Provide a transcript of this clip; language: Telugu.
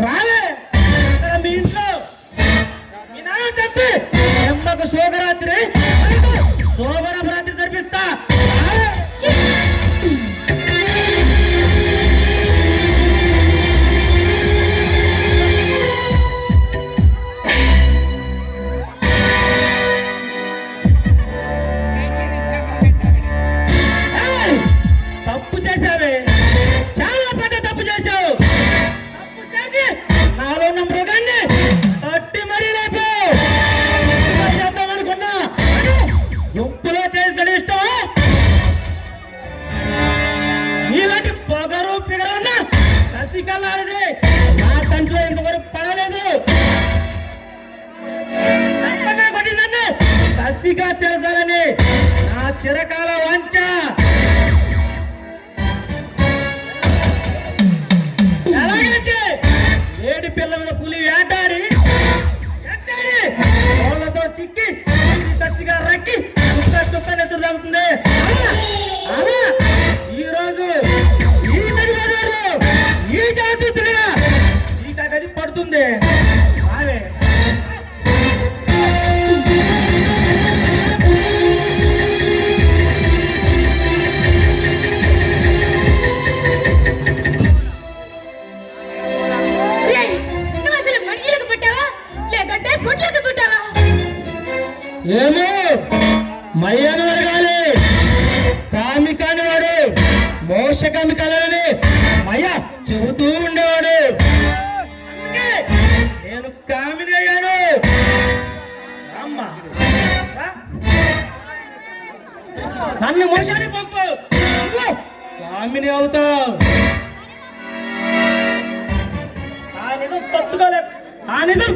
రాలే మీ ఇంట్లో మీ నాన్న చెప్పి అమ్మకు శోభరాత్రి జరిపిస్తా. తప్పు చేశావే, చాలా పెద్ద తప్పు చేశావు. తప్పు చేసి నాలో ఉన్న మృగాన్ని తట్టి మరీ లేపు చేద్దామనుకున్నా. గుంపులో చేసుకునే ఇష్టమా? నీలాంటి పొగరు పిగరు ఉన్న కసికల్లాడిది నా కంట్లో ఇంతవరకు పడలేదు. చంపగా కొట్టిందన్ను కసిగా తెలుసాలని నా చిరకాల వంచ. ఎలాగంటే ఏడు పిల్ల మీద పులి వేటాడి వాళ్ళతో చిక్కి కసిగా రక్కి చుక్కని ఎదురు తగ్గుతుంది. ఈ రోజు ఈ నడి బజార్లో ఈ చలచిత్రుడిగా ఈ గది పడుతుంది. ఆమె ఏమో మయ్యను అడగాలి. కామి కాని వాడు మోసకామి కలరని మయ్య చెబుతూ ఉండేవాడు. నేను కామిని అయ్యాను. అమ్మా నన్ను మోసాన్ని పంపు, కామిని అవుతావు. ఆ నిజం తట్టుకోలే, ఆ నిజం